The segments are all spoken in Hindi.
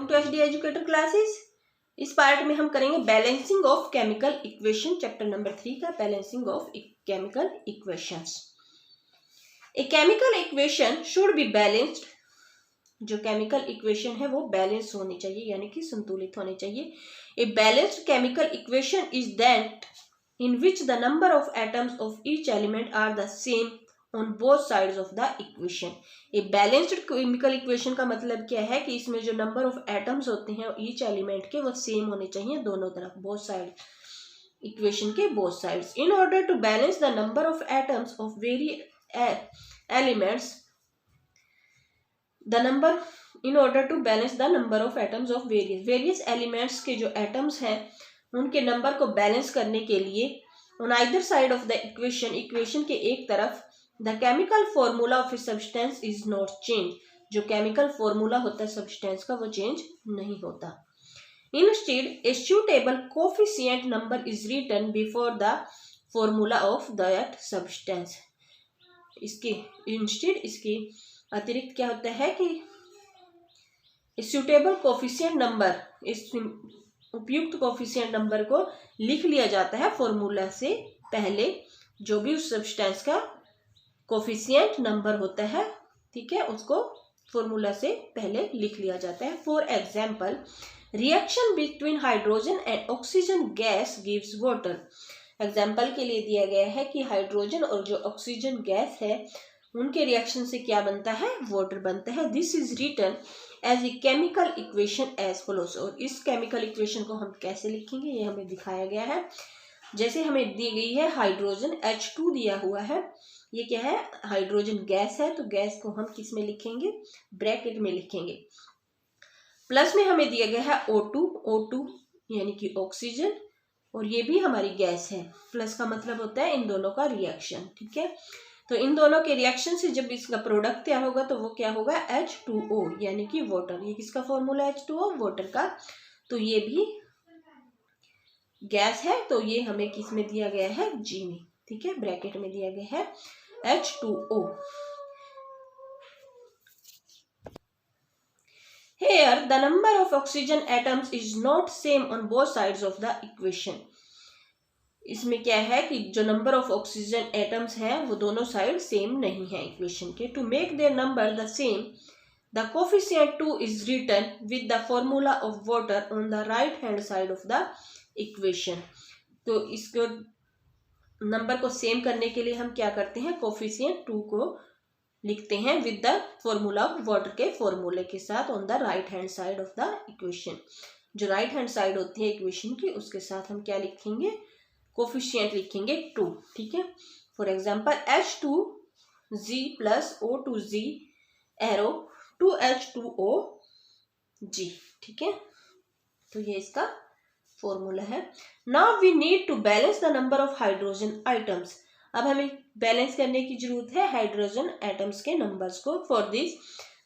To HD educator classes. इस पार्ट में हम करेंगे balancing of chemical equation, chapter number 3 का balancing of chemical equations. A chemical equation should be balanced, जो केमिकल इक्वेशन है वो बैलेंस होनी चाहिए यानी कि संतुलित होनी चाहिए। A balanced chemical equation is that in which the number of atoms of each element are the same on both sides of the equation. A balanced chemical equation का मतलब क्या है कि इसमें जो नंबर ऑफ एटम्स होते हैं ईच एलिमेंट के वो सेम होने चाहिए दोनों तरफ, बोथ साइड, इक्वेशन के both sides. In order to balance the number of atoms of elements in order to balance the number of atoms of various elements के जो एटम्स हैं उनके नंबर को बैलेंस करने के लिए on either side of the equation के एक तरफ the chemical formula of a substance is not change, जो केमिकल फॉर्मूला होता है सब्सटेंस का वो चेंज नहीं होता। Instead a suitable coefficient number is written before the formula of that substance. इसके अतिरिक्त क्या होता है कि सूटेबल कोफिशिएंट नंबर, इस उपयुक्त कोफिशिएंट नंबर को लिख लिया जाता है फॉर्मूला से पहले, जो भी उस सब्सटेंस का कोफिशिएंट नंबर होता है, ठीक है, उसको फॉर्मूला से पहले लिख लिया जाता है। For example, reaction between hydrogen and oxygen gas gives water. Example के लिए दिया गया है कि हाइड्रोजन और जो ऑक्सीजन गैस है उनके रिएक्शन से क्या बनता है, वाटर बनता है। This is written as a chemical equation as follows. और इस केमिकल इक्वेशन को हम कैसे लिखेंगे ये हमें दिखाया गया है। जैसे हमें दी गई है हाइड्रोजन H2 दिया हुआ है, ये क्या है, हाइड्रोजन गैस है, तो गैस को हम किस में लिखेंगे, ब्रैकेट में लिखेंगे। प्लस में हमें दिया गया है O2 यानी कि ऑक्सीजन, और ये भी हमारी गैस है। प्लस का मतलब होता है इन दोनों का रिएक्शन, ठीक है। तो इन दोनों के रिएक्शन से जब इसका प्रोडक्ट तैयार होगा तो वो क्या होगा, H2O यानी कि वाटर। ये किसका फॉर्मूला है, H2O, वाटर का। तो ये भी गैस है, तो ये हमें किस में दिया गया है, G में, ठीक है, ब्रैकेट में दिया गया है H2O। Here the number of oxygen atoms is not same on both sides of the equation। इसमें क्या है कि जो नंबर ऑफ ऑक्सीजन एटम्स हैं वो दोनों साइड सेम नहीं है इक्वेशन के। To make their number the same the coefficient 2 is written with the formula of water on the right hand side of the equation. तो इसको नंबर को सेम करने के लिए हम क्या करते हैं, कोफिशिएंट 2 को लिखते हैं with the formula of water के फॉर्मूले के साथ on the right hand side of the equation. जो राइट हैंड साइड होती है इक्वेशन की उसके साथ हम क्या लिखेंगे, कोफिशिएंट लिखेंगे 2, ठीक है। For example H2G plus O2G arrow 2H2OG, ठीक है। तो ये इसका फॉर्मूला है। Now we need to balance the number of hydrogen atoms. अब हमें बैलेंस करने की जरूरत है हाइड्रोजन एटम्स के नंबर्स को। For this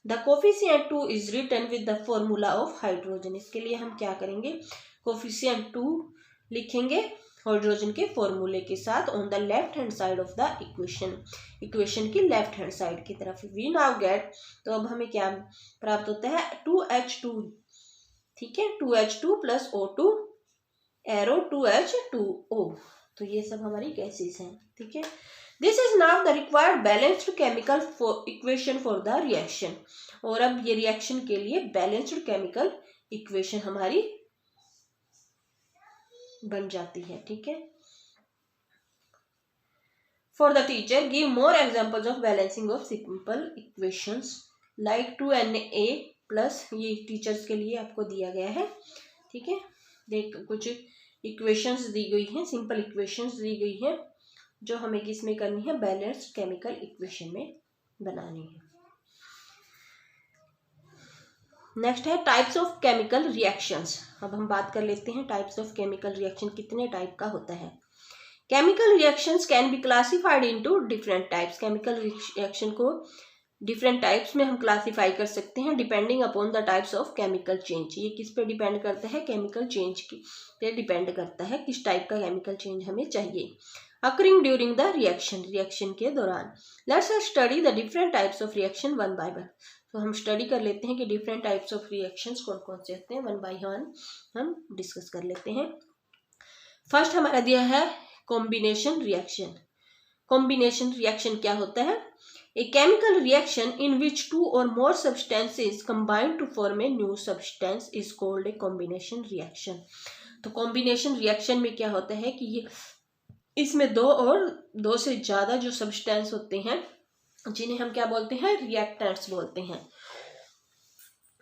the coefficient 2 is written with the formula of hydrogen. इसके लिए हम क्या करेंगे, कोफिशिएंट 2 लिखेंगे हाइड्रोजन के फॉर्मूले के साथ on the left hand side of the equation की लेफ्ट हैंड साइड की तरफ। वी नाउ गेट, तो अब हमें क्या प्राप्त होता है, 2H2, ठीक है, 2H2 plus O2 arrow 2H2O। तो ये सब हमारी गैसेस हैं, ठीक है। This is now the required balanced chemical equation for the reaction. और अब ये रिएक्शन के लिए बैलेंस्ड केमिकल इक्वेशन हमारी बन जाती है, ठीक है। For the teacher give more examples of balancing of simple equations like 2Na plus, ये टीचर्स के लिए आपको दिया गया है, ठीक है। देख कुछ इक्वेशंस दी गई हैं, सिंपल इक्वेशंस दी गई हैं जो हमें किसमें करनी है, बैलेंस्ड केमिकल इक्वेशन में बनानी है। नेक्स्ट है टाइप्स ऑफ केमिकल रिएक्शंस। अब हम बात कर लेते हैं टाइप्स ऑफ केमिकल रिएक्शन कितने टाइप का होता है। Chemical reactions can be classified into different types. Chemical reaction को डिफरेंट टाइप्स में हम क्लासीफाई कर सकते हैं depending upon the types of chemical change. ये किस पे डिपेंड करता है, केमिकल चेंज की पे डिपेंड करता है किस टाइप का केमिकल चेंज हमें चाहिए। अकरिंग ड्यूरिंग द रिएक्शन के दौरान। Let's study the different types of reaction one by one. तो हम स्टडी कर लेते हैं कि डिफरेंट टाइप्स ऑफ रिएक्शंस कौन कौन से होते हैं, वन बाय वन हम डिस्कस कर लेते हैं। फर्स्ट हमारा दिया है कॉम्बिनेशन रिएक्शन। कॉम्बिनेशन रिएक्शन क्या होता है? A chemical reaction in which two or more substances combine to form a new substance is called a combination reaction. तो कॉम्बिनेशन रिएक्शन में क्या होता है कि ये इसमें दो से ज्यादा जो सब्सटेंस होते हैं जिन्हें हम क्या बोलते हैं, रिएक्टेंट्स बोलते हैं,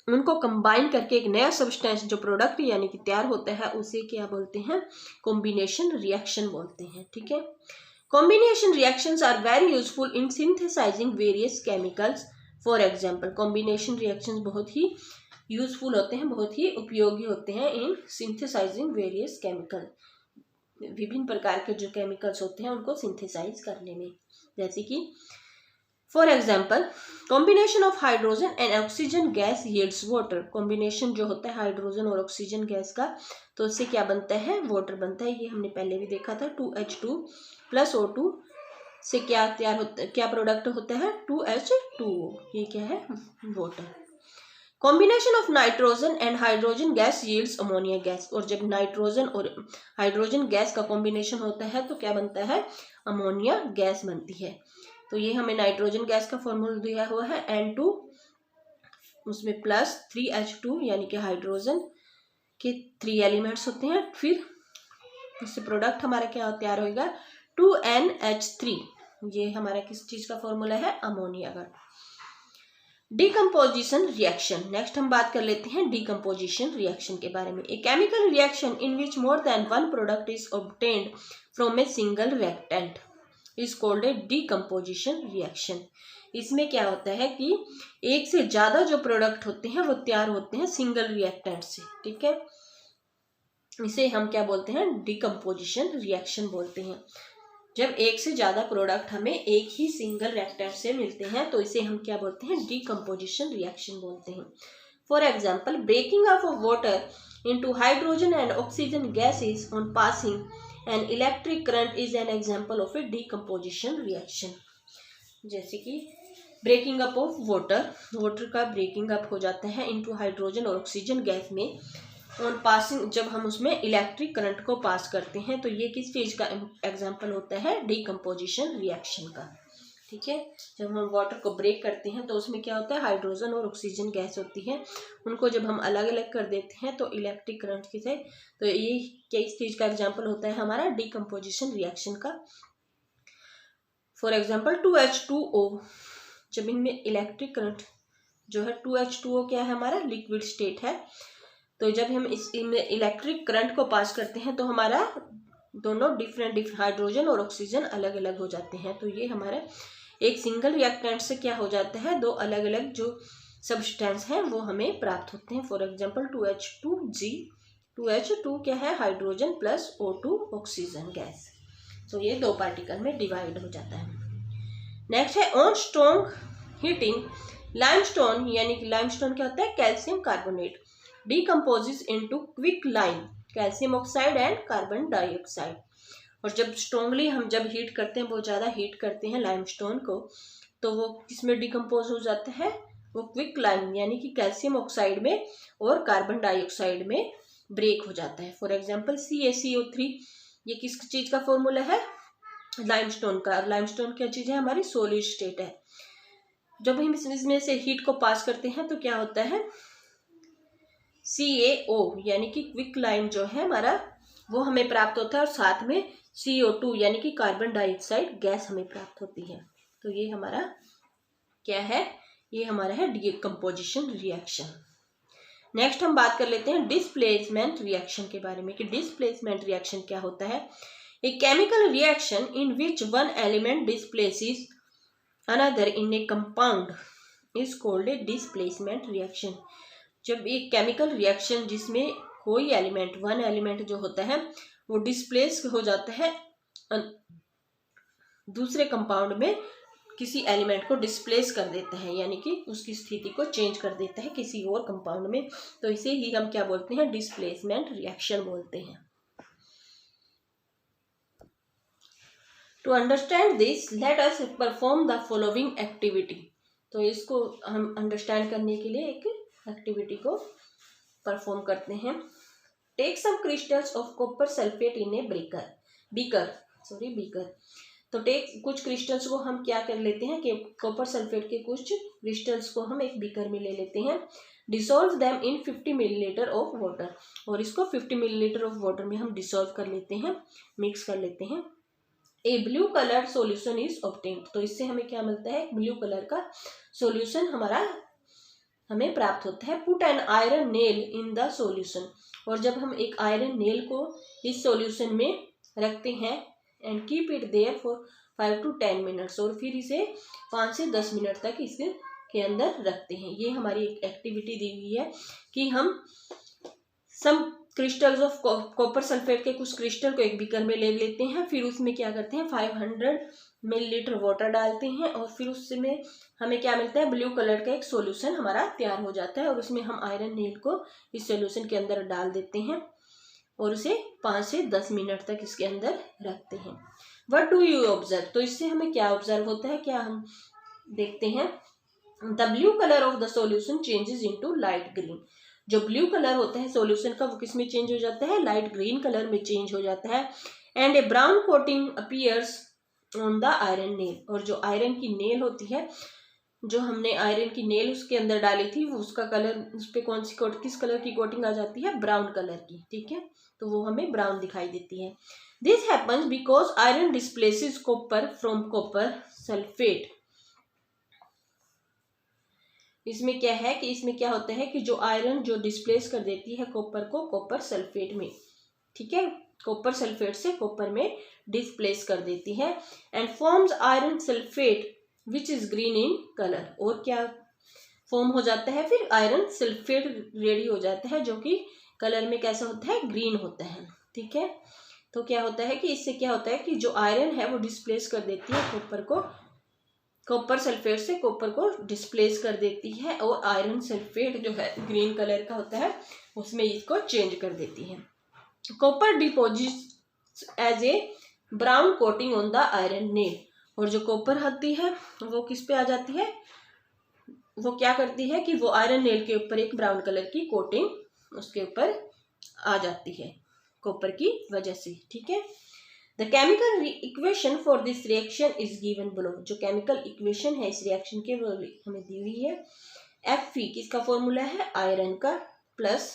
उनको कंबाइन करके एक नया सब्सटेंस जो प्रोडक्ट यानी कि तैयार होता है उसे क्या बोलते हैं, कॉम्बिनेशन रिएक्शन बोलते हैं। ठीक है, combination reactions are very useful in synthesising various chemicals. For example, combination reactions बहुत ही यूजफुल होते हैं, बहुत ही उपयोगी होते हैं इन सिंथेसाइजिंग वेरियस केमिकल, विभिन्न प्रकार के जो केमिकल्स होते हैं उनको सिंथेसाइज करने में। जैसे कि for example, combination of hydrogen and oxygen gas yields water. Combination जो होता है हाइड्रोजन और ऑक्सीजन गैस का, तो उससे क्या बनता है, वाटर बनता है। ये हमने पहले भी देखा था, 2H2 + O2 से क्या तैयार होता है, क्या प्रोडक्ट होता है, 2H2O। ये क्या है, water. Combination of nitrogen and hydrogen gas yields ammonia gas. और जब नाइट्रोजन और हाइड्रोजन गैस का कॉम्बिनेशन होता है तो क्या बनता है, अमोनिया गैस बनती है। तो ये हमें नाइट्रोजन गैस का फॉर्मूला दिया हुआ है N2, उसमें +3H2 यानी कि हाइड्रोजन के 3 एलिमेंट्स होते हैं। फिर इससे प्रोडक्ट हमारा क्या तैयार होगा, 2NH3। ये हमारा किस चीज का फॉर्मूला है, अमोनिया का। Decomposition reaction. नेक्स्ट हम बात कर लेते हैं डिकम्पोजिशन रिएक्शन के बारे में। ए chemical reaction in which more than one product is obtained from a single reactant is called A decomposition reaction. इसमें क्या होता है कि एक से ज्यादा जो प्रोडक्ट होते हैं वो तैयार होते हैं सिंगल रिएक्टेंट से। ठीक है, इसे हम क्या बोलते हैं, डिकम्पोजिशन रिएक्शन बोलते हैं। जब एक से ज्यादा प्रोडक्ट हमें एक ही सिंगल रिएक्टेंट से मिलते हैं तो इसे हम क्या बोलते हैं, डिकम्पोजिशन रिएक्शन बोलते हैं। For example, breaking up of water into hydrogen and oxygen gases on passing an electric current is an example of a decomposition reaction. जैसे कि ब्रेकिंग अप ऑफ वाटर का ब्रेकिंग अप हो जाता है इनटू हाइड्रोजन और ऑक्सीजन गैस में ऑन पासिंग, जब हम उसमें इलेक्ट्रिक करंट को पास करते हैं तो ये किस चीज का एग्जाम्पल होता है, डिकम्पोजिशन रिएक्शन का। ठीक है, जब हम वाटर को ब्रेक करते हैं तो उसमें क्या होता है, हाइड्रोजन और ऑक्सीजन गैस होती है, उनको जब हम अलग अलग कर देते हैं तो इलेक्ट्रिक करंट की से, तो ये किस चीज का एग्जाम्पल होता है हमारा, डिकम्पोजिशन रिएक्शन का। फॉर एग्जाम्पल 2H2O, जब इनमें इलेक्ट्रिक करंट जो है 2H2O क्या है, हमारा लिक्विड स्टेट है, तो जब हम इसमें इलेक्ट्रिक करंट को पास करते हैं तो हमारा दोनों डिफरेंट हाइड्रोजन और ऑक्सीजन अलग अलग हो जाते हैं। तो ये हमारा एक सिंगल रिएक्टेंट से क्या हो जाता है, दो अलग अलग जो सब्सटेंस हैं वो हमें प्राप्त होते हैं। फॉर एग्जांपल 2H2G, 2H2 क्या है, हाइड्रोजन + O2 ऑक्सीजन गैस। तो ये दो पार्टिकल में डिवाइड हो जाता है। नेक्स्ट है ऑन स्ट्रॉन्ग हीटिंग लाइमस्टोन, यानी कि लाइमस्टोन क्या होता है, calcium carbonate decomposes into quick lime, calcium oxide and carbon dioxide. और जब स्ट्रॉन्गली हम जब हीट करते हैं, बहुत ज़्यादा हीट करते हैं लाइमस्टोन को, तो वो किसमें डिकम्पोज हो जाता है, वो क्विक लाइम यानी कि कैल्शियम ऑक्साइड में और कार्बन डाइऑक्साइड में ब्रेक हो जाता है। फॉर एग्जाम्पल CaCO3, ये किस चीज़ का फॉर्मूला है, लाइमस्टोन का। लाइमस्टोन क्या चीज़ है, हमारी सॉलिड स्टेट है। जब हम इसमें से हीट को पास करते हैं तो क्या होता है, CaO यानी कि क्विक लाइम जो है हमारा वो हमें प्राप्त होता है, और साथ में CO2 यानी कि कार्बन डाइऑक्साइड गैस हमें प्राप्त होती है। तो ये हमारा क्या है, ये हमारा है डिकम्पोजिशन रिएक्शन। नेक्स्ट हम बात कर लेते हैं डिस्प्लेसमेंट रिएक्शन के बारे में कि डिस्प्लेसमेंट रिएक्शन क्या होता है। A chemical reaction in which one element displaces another in A compound is called A displacement reaction. जब एक केमिकल रिएक्शन जिसमें कोई एलिमेंट, वन एलिमेंट जो होता है वो डिस्प्लेस हो जाता है दूसरे कंपाउंड में, किसी एलिमेंट को डिस्प्लेस कर देता है यानी कि उसकी स्थिति को चेंज कर देता है किसी और कंपाउंड में, तो इसे ही हम क्या बोलते हैं, डिस्प्लेसमेंट रिएक्शन बोलते हैं। To understand this let us perform the following activity. तो इसको हम अंडरस्टैंड करने के लिए एक एक्टिविटी को परफॉर्म करते हैं। Take some crystals of copper sulphate in a beaker. तो कुछ क्रिस्टल्स को हम क्या कर लेते हैं कि कॉपर सल्फेट के कुछ क्रिस्टल्स को हम एक बीकर में ले लेते हैं। Dissolve them in 50 millilitre of water, और इसको 50 मिलीलीटर ऑफ वाटर में हम डिसॉल्व कर लेते हैं, मिक्स कर लेते हैं। A blue colour solution is obtained, तो इससे हमें क्या मिलता है, ब्लू कलर का सॉल्यूशन हमें प्राप्त होता है। Put an iron nail in the solution, और जब हम एक आयरन नेल को इस सॉल्यूशन में रखते हैं and keep it there for 5 to 10 minutes, और फिर इसे 5 से 10 मिनट तक इसके अंदर रखते हैं। ये हमारी एक एक्टिविटी दी हुई है कि हम सम क्रिस्टल्स ऑफ कॉपर सल्फेट के कुछ क्रिस्टल को एक बीकर में ले लेते हैं, फिर उसमें क्या करते हैं 500 मिलीलीटर वाटर डालते हैं, और फिर उसमें हमें क्या मिलता है, ब्लू कलर का एक सॉल्यूशन हमारा तैयार हो जाता है, और उसमें हम आयरन नेल को इस सॉल्यूशन के अंदर डाल देते हैं और उसे 5 से 10 मिनट तक इसके अंदर रखते हैं। व्हाट डू यू ऑब्जर्व, तो इससे हमें क्या ऑब्जर्व होता है, क्या हम देखते हैं, the blue colour of the solution changes into light green. जो ब्लू कलर होता है सॉल्यूशन का वो किस में चेंज हो जाता है, लाइट ग्रीन कलर में चेंज हो जाता है। And A brown coating appears on the iron nail, और जो आयरन की नेल होती है, जो हमने आयरन की नेल उसके अंदर डाली थी, वो उसका कलर, उस पर किस कलर की कोटिंग आ जाती है, ब्राउन कलर की, ठीक है, तो वो हमें ब्राउन दिखाई देती है। This happens because iron displaces copper from copper sulphate. इसमें क्या है कि इसमें क्या होता है कि जो आयरन जो डिस्प्लेस कर देती है कॉपर को कॉपर सल्फेट में, ठीक है, कॉपर सल्फेट से कॉपर में डिस्प्लेस कर देती है, and forms iron sulphate which is green in colour, और क्या फॉर्म हो जाता है, फिर आयरन सल्फेट रेडी हो जाता है, जो कि कलर में कैसा होता है, ग्रीन होता है, ठीक है। तो क्या होता है कि इससे क्या होता है कि जो आयरन है वो डिस्प्लेस कर देती है कॉपर को, कॉपर सल्फेट से कॉपर को डिस्प्लेस कर देती है, और आयरन सल्फेट जो है ग्रीन कलर का होता है उसमें इसको चेंज कर देती है। Copper deposits as a brown coating on the iron nail, और जो कॉपर होती है वो किस पे आ जाती है, वो क्या करती है कि वो आयरन नेल के ऊपर एक ब्राउन कलर की कोटिंग उसके ऊपर आ जाती है कॉपर की वजह से, ठीक है। The chemical equation for this reaction is given below, जो केमिकल इक्वेशन है इस रिएक्शन के वो हमें दी हुई है। Fe किसका फॉर्मूला है, आयरन का, plus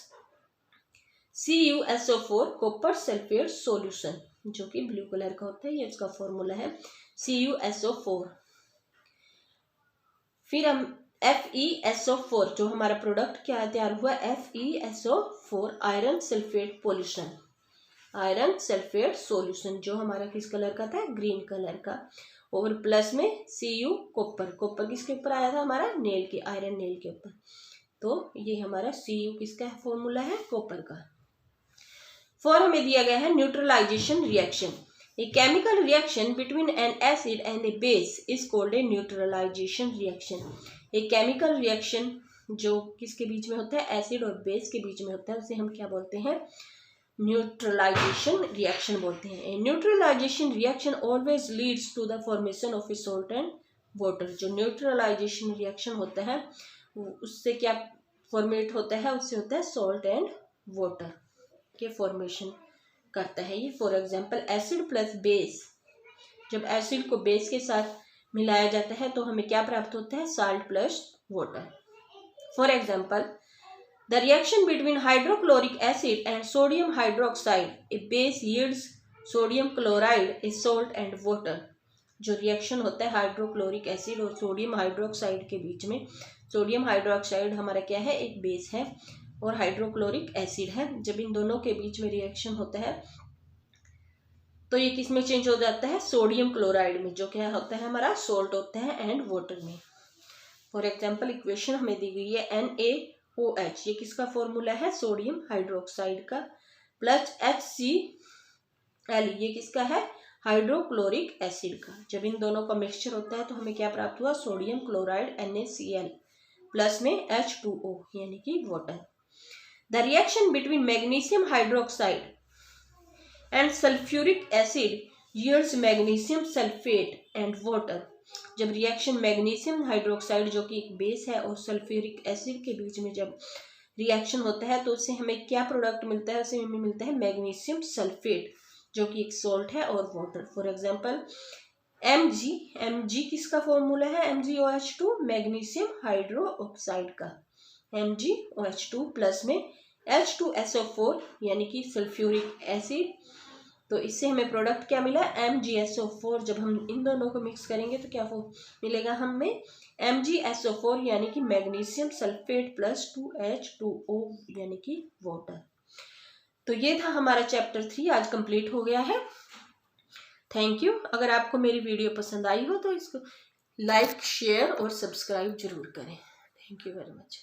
CuSO4 copper sulphate solution, जो कि ब्लू कलर का होता है, ये इसका फॉर्मूला है CuSO4। फिर हम FeSO4, जो हमारा प्रोडक्ट क्या तैयार हुआ, FeSO4 iron sulphate pollution, iron sulphate solution, जो हमारा किस कलर का था, ग्रीन कलर का, और प्लस में Cu कॉपर, कॉपर किसके ऊपर आया था हमारा, नेल के, आयरन नेल के ऊपर, तो ये हमारा Cu किसका फॉर्मूला है, कॉपर का। फॉर हमें दिया गया है neutralisation reaction, a chemical reaction between an acid and a base is called a neutralisation reaction. एक केमिकल रिएक्शन जो किसके बीच में होता है, एसिड और बेस के बीच में होता है, उसे हम क्या बोलते हैं, न्यूट्रलाइजेशन रिएक्शन बोलते हैं। A neutralisation reaction always leads to the formation of a salt and water. जो न्यूट्रलाइजेशन रिएक्शन होता है उससे क्या फॉर्मेट होता है, उससे होता है सॉल्ट एंड वाटर के फॉर्मेशन करता है ये। For example acid plus base, जब एसिड को बेस के साथ मिलाया जाता है तो हमें क्या प्राप्त होता है, salt plus water. For example the reaction between hydrochloric acid and sodium hydroxide, a base yields sodium chloride, a salt and water। जो रिएक्शन होता है हाइड्रोक्लोरिक एसिड और सोडियम हाइड्रोक्साइड के बीच में, सोडियम हाइड्रोक्साइड हमारा क्या है, एक बेस है, और हाइड्रोक्लोरिक एसिड है। जब इन दोनों के बीच में रिएक्शन होता है तो ये किस में चेंज हो जाता है, सोडियम क्लोराइड में, जो क्या होता है हमारा, सोल्ट होता है, एंड वाटर में। फॉर एग्जाम्पल इक्वेशन हमें दी गई है NaOH, ये किसका फॉर्मूला है, सोडियम हाइड्रोक्साइड का, प्लस HCl, ये किसका है, हाइड्रोक्लोरिक एसिड का। जब इन दोनों का मिक्सचर होता है तो हमें क्या प्राप्त हुआ, सोडियम क्लोराइड NaCl, प्लस में H2O यानी कि water. The reaction between magnesium hydroxide and sulphuric acid yields magnesium sulphate and water. जब रिएक्शन मैग्नीशियम हाइड्रोक्साइड जो कि एक बेस है और सल्फ्यूरिक एसिड के बीच में जब रिएक्शन होता है तो उससे हमें क्या प्रोडक्ट मिलता है, उससे हमें मिलता है मैग्नीशियम सल्फेट जो कि एक सॉल्ट है और वाटर। फॉर एग्जांपल Mg किसका फॉर्मूला है, MgOH2 मैग्नीशियम हाइड्रोक्साइड का, MgOH2 प्लस में H2SO4 यानी कि सल्फ्यूरिक एसिड। तो इससे हमें प्रोडक्ट क्या मिला, MgSO4। जब हम इन दोनों को मिक्स करेंगे तो क्या मिलेगा हमें, MgSO4 यानी कि मैग्नीशियम सल्फेट प्लस 2H2O यानी कि वाटर। तो ये था हमारा चैप्टर 3 आज कंप्लीट हो गया है। Thank you. अगर आपको मेरी वीडियो पसंद आई हो तो इसको लाइक शेयर और सब्सक्राइब जरूर करें। Thank you very much.